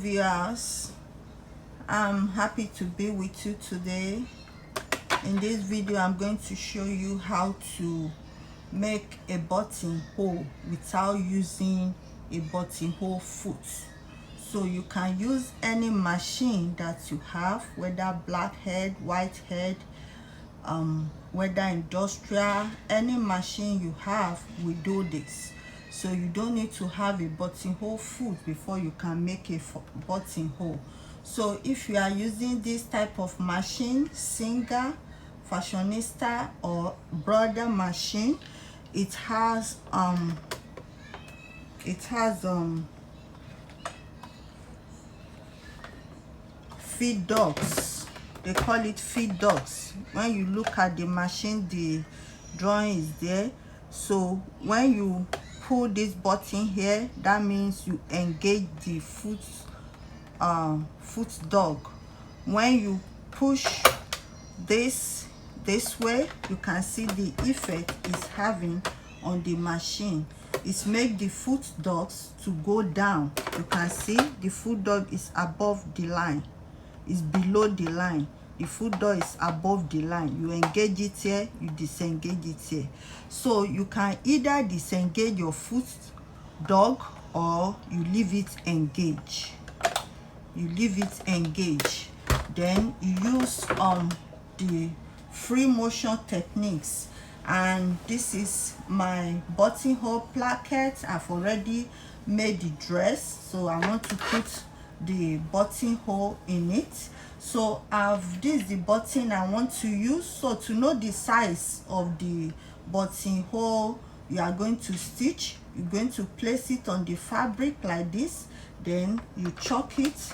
viewers, I'm happy to be with you today. In this video I'm going to show you how to make a buttonhole without using a buttonhole foot. So you can use any machine that you have, whether blackhead, whitehead, whether industrial, any machine you have will do this. So you don't need to have a buttonhole foot before you can make a buttonhole. So if you are using this type of machine, Singer, Fashionista, or Brother machine, it has feed dogs. They call it feed dogs. When you look at the machine, the drawing is there. So when you pull this button here, that means you engage the foot dog. When you push this way, you can see the effect it's having on the machine. It's make the foot dogs to go down. You can see the foot dog is above the line, is below the line. The foot dog is above the line. You engage it here, you disengage it here. So you can either disengage your foot dog or you leave it engaged. You leave it engaged. Then you use the free motion techniques. And this is my buttonhole placket. I've already made the dress, so I want to put the buttonhole in it. So this is the button I want to use. So to know the size of the buttonhole you are going to stitch, you're going to place it on the fabric like this. Then you chalk it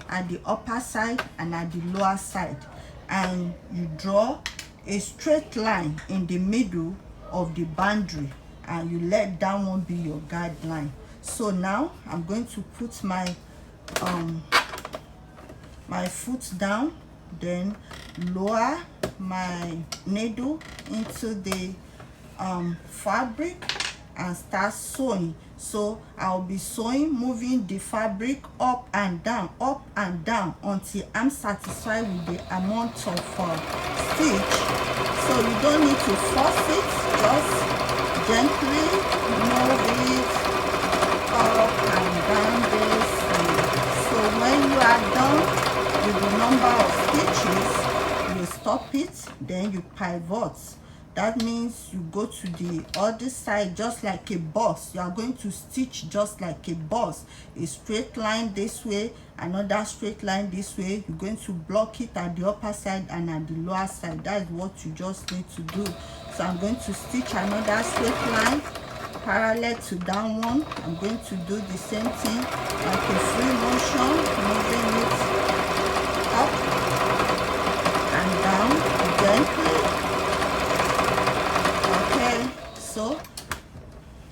at the upper side and at the lower side, and you draw a straight line in the middle of the boundary, and you let that one be your guideline. So now I'm going to put my my foot down, then lower my needle into the fabric and start sewing. So I'll be sewing, moving the fabric up and down until I'm satisfied with the amount of stitch. So you don't need to force it, just gently move it up and down this way. So when you are done with the number of stitches, you stop it, then you pivot. That means you go to the other side just like a boss. You are going to stitch just like a boss. A straight line this way, another straight line this way. You're going to block it at the upper side and at the lower side. That is what you just need to do. So I'm going to stitch another straight line parallel to that one. I'm going to do the same thing like a free motion, moving it up and down gently. So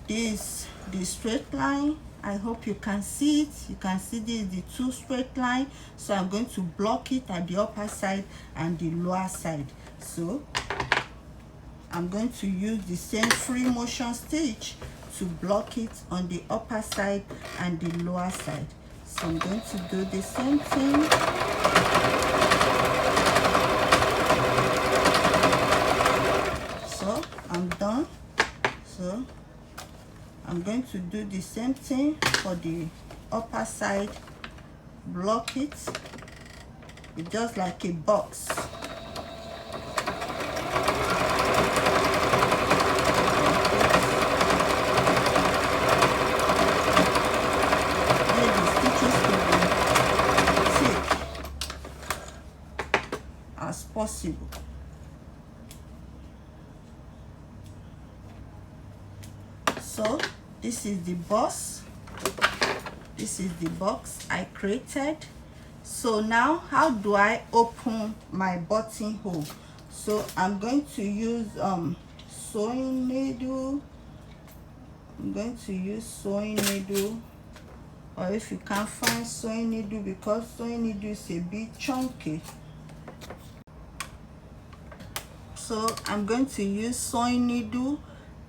this the straight line. I hope you can see it. You can see this, the two straight line. So I'm going to block it at the upper side and the lower side. So I'm going to use the same free motion stitch to block it on the upper side and the lower side. So I'm going to do the same thing. So I'm done. So I'm going to do the same thing for the upper side. Block it. It's just like a box. Let the stitches to be thick as possible. So this is the box. This is the box I created. So now how do I open my buttonhole? So I'm going to use sewing needle. I'm going to use sewing needle, or if you can't find sewing needle, because sewing needle is a bit chunky, so I'm going to use sewing needle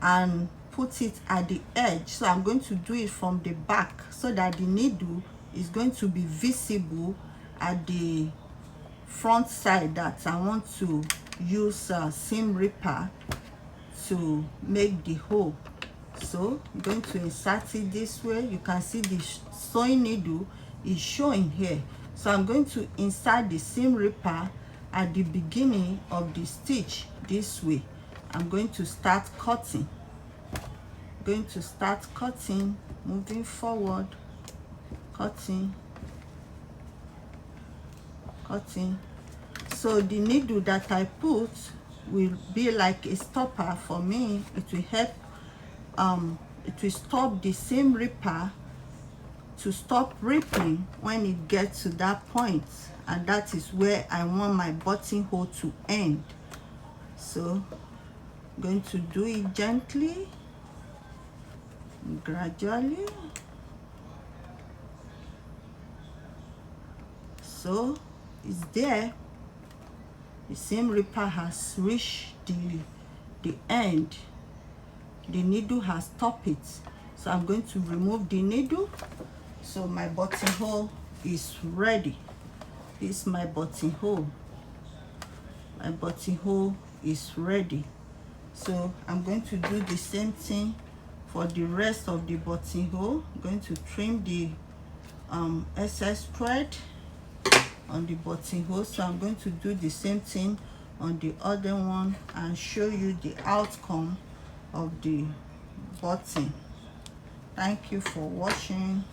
and put it at the edge. So I'm going to do it from the back so that the needle is going to be visible at the front side that I want to use seam ripper to make the hole. So I'm going to insert it this way. You can see the sewing needle is showing here. So I'm going to insert the seam ripper at the beginning of the stitch this way. I'm going to start cutting. Going to start cutting, moving forward, cutting, cutting. So the needle that I put will be like a stopper for me. It will help it will stop the seam ripper to stop ripping when it gets to that point, and that is where I want my buttonhole to end. So I'm going to do it gently, gradually. So it's there. The seam ripper has reached the end. The needle has stopped it. So I'm going to remove the needle. So my buttonhole is ready. This is my buttonhole. My buttonhole is ready. So I'm going to do the same thing for the rest of the buttonhole. I'm going to trim the excess thread on the buttonhole. So I'm going to do the same thing on the other one and show you the outcome of the button. Thank you for watching.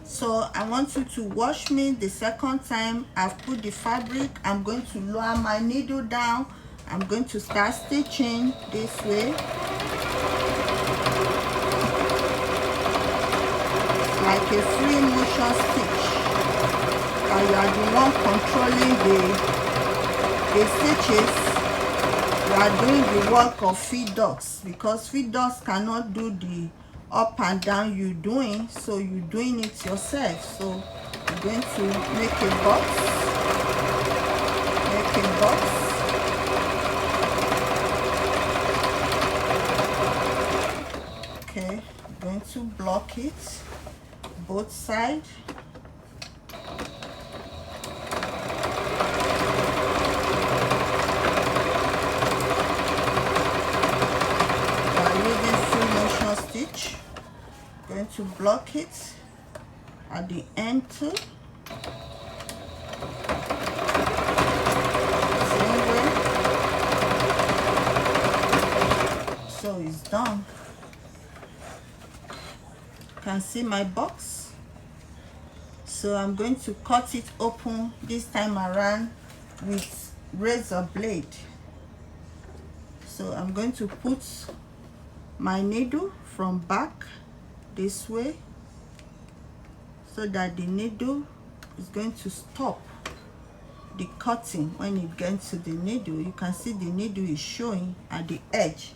So I want you to watch me the second time. I've put the fabric. I'm going to lower my needle down. I'm going to start stitching this way. It's like a free motion stitch. And you are the one controlling the stitches. You are doing the work of feed dogs, because feed dogs cannot do the up and down you're doing, so you're doing it yourself. So you're going to make a box, okay. I'm going to block it both sides. Stitch, going to block it at the end too. Same way. So it's done. You can see my box. So I'm going to cut it open this time around with razor blade. So I'm going to put my needle from back this way, so that the needle is going to stop the cutting. When it gets to the needle, you can see the needle is showing at the edge.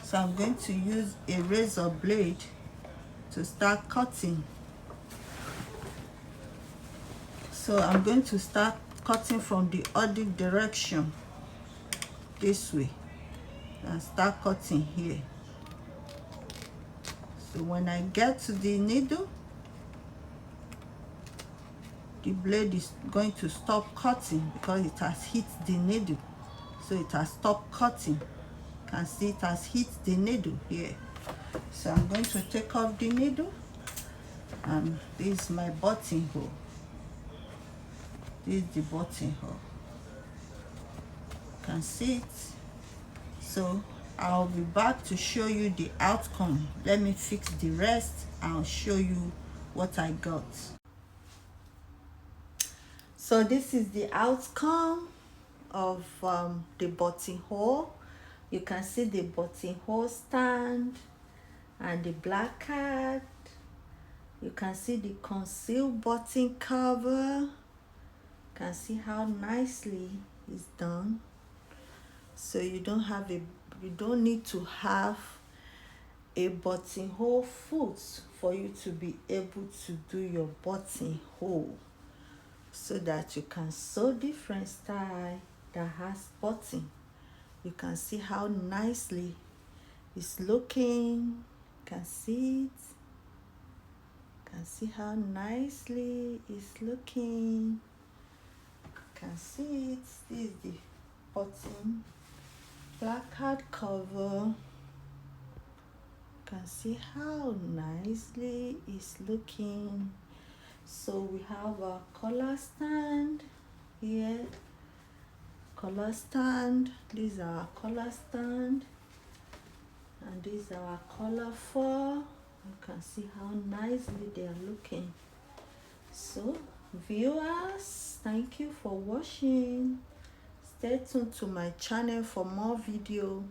So I'm going to use a razor blade to start cutting. So I'm going to start cutting from the other direction this way and start cutting here. So when I get to the needle, the blade is going to stop cutting because it has hit the needle. So it has stopped cutting. You can see it has hit the needle here. So I'm going to take off the needle, and this is my buttonhole. This is the buttonhole. You can see it. So I'll be back to show you the outcome. Let me fix the rest. I'll show you what I got. So this is the outcome of the buttonhole. You can see the buttonhole stand and the black card. You can see the concealed button cover. You can see how nicely it's done. So you don't need to have a buttonhole foot for you to be able to do your buttonhole, so that you can sew different style that has button. You can see how nicely it's looking. You can see it. You Can see how nicely it's looking. Can see it. This is the bottom placard cover. Can see how nicely it's looking. So we have a color stand here, color stand. These are our color stand, and these are our color 4. You can see how nicely they are looking. So viewers, thank you for watching. Stay tuned to my channel for more video.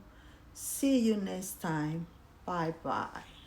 See you next time. Bye bye.